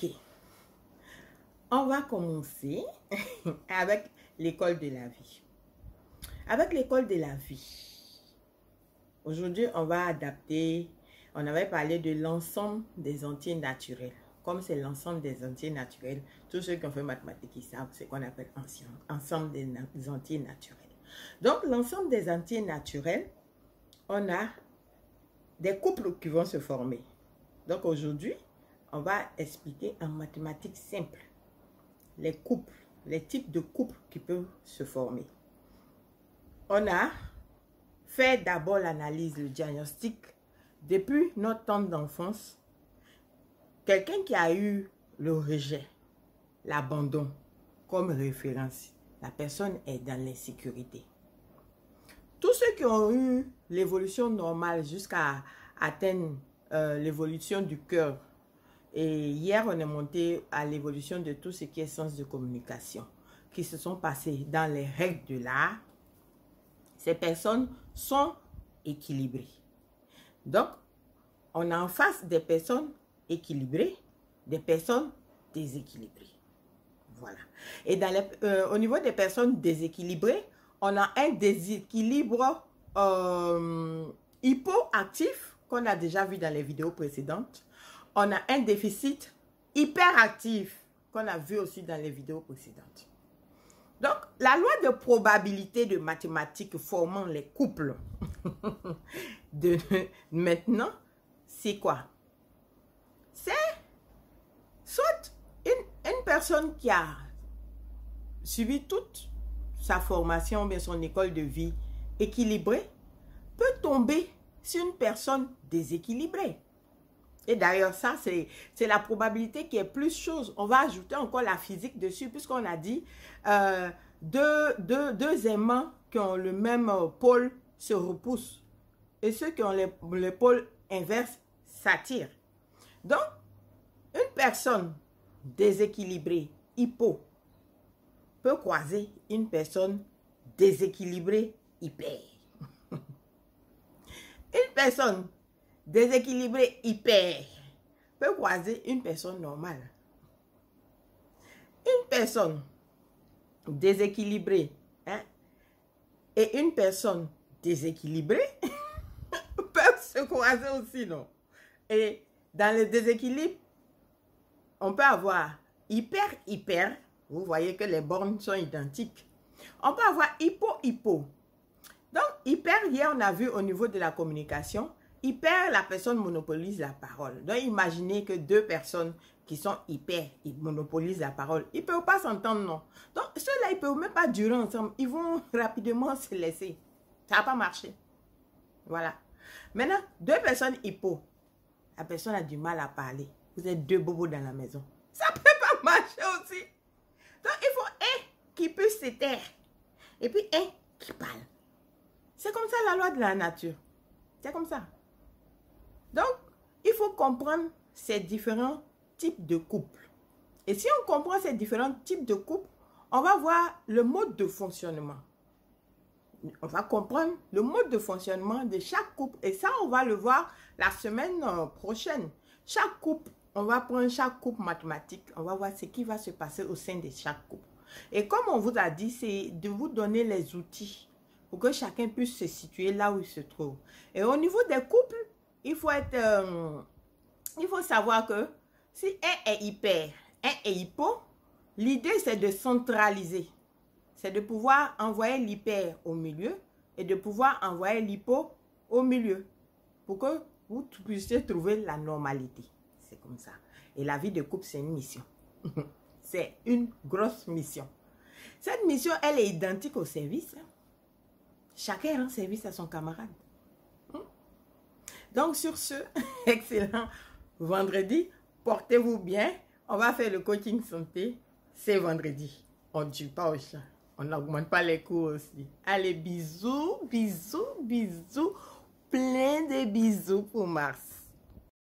Ok, on va commencer avec l'école de la vie. Avec l'école de la vie, aujourd'hui, on va adapter, on avait parlé de l'ensemble des entiers naturels. Comme c'est l'ensemble des entiers naturels, tous ceux qui ont fait mathématiques, ils savent ce qu'on appelle ensemble des entiers naturels. Donc, l'ensemble des entiers naturels, on a des couples qui vont se former. Donc, aujourd'hui, on va expliquer en mathématiques simples les couples, les types de couples qui peuvent se former. On a fait d'abord l'analyse, le diagnostic. Depuis notre temps d'enfance, quelqu'un qui a eu le rejet, l'abandon comme référence, la personne est dans l'insécurité. Tous ceux qui ont eu l'évolution normale jusqu'à atteindre l'évolution du cœur, et hier on est monté à l'évolution de tout ce qui est sens de communication, qui se sont passés dans les règles de l'art, ces personnes sont équilibrées. Donc, on a en face des personnes équilibrées, des personnes déséquilibrées. Voilà. Et dans au niveau des personnes déséquilibrées, on a un déséquilibre hypoactif qu'on a déjà vu dans les vidéos précédentes. On a un déficit hyperactif qu'on a vu aussi dans les vidéos précédentes. Donc, la loi de probabilité de mathématiques formant les couples de maintenant, c'est quoi? C'est soit une personne qui a suivi toute sa formation, bien son école de vie équilibrée, peut tomber sur une personne déséquilibrée. Et d'ailleurs, ça, c'est la probabilité qui est plus chose. On va ajouter encore la physique dessus, puisqu'on a dit deux aimants qui ont le même pôle se repoussent. Et ceux qui ont le pôle inverse s'attirent. Donc, une personne déséquilibrée, hypo, peut croiser une personne déséquilibrée, hyper. Une personne déséquilibré hyper peut croiser une personne normale. Une personne déséquilibrée et une personne déséquilibrée peuvent se croiser aussi, non? Et dans le déséquilibre, on peut avoir hyper. Vous voyez que les bornes sont identiques. On peut avoir hypo. Donc, hyper, hier, on a vu au niveau de la communication, hyper, la personne monopolise la parole. Donc, imaginez que deux personnes qui sont hyper, ils monopolisent la parole. Ils ne peuvent pas s'entendre, non. Donc, ceux-là, ils ne peuvent même pas durer ensemble. Ils vont rapidement se laisser. Ça n'a pas marché. Voilà. Maintenant, deux personnes hypo. La personne a du mal à parler. Vous êtes deux bobos dans la maison. Ça ne peut pas marcher aussi. Donc, il faut un qui puisse se taire. Et puis, un qui parle. C'est comme ça la loi de la nature. C'est comme ça. Donc, il faut comprendre ces différents types de couples. Et si on comprend ces différents types de couples, on va voir le mode de fonctionnement. On va comprendre le mode de fonctionnement de chaque couple. Et ça, on va le voir la semaine prochaine. Chaque couple, on va prendre chaque couple mathématique. On va voir ce qui va se passer au sein de chaque couple. Et comme on vous a dit, c'est de vous donner les outils pour que chacun puisse se situer là où il se trouve. Et au niveau des couples, il faut savoir que si un est hyper, un est hypo, l'idée c'est de centraliser. C'est de pouvoir envoyer l'hyper au milieu et de pouvoir envoyer l'hypo au milieu pour que vous puissiez trouver la normalité. C'est comme ça. Et la vie de couple, c'est une mission. C'est une grosse mission. Cette mission, elle est identique au service. Chacun rend service à son camarade. Donc, sur ce, excellent vendredi. Portez-vous bien. On va faire le coaching santé. C'est vendredi. On ne tue pas au chat. On n'augmente pas les coûts aussi. Allez, bisous. Plein de bisous pour Mars.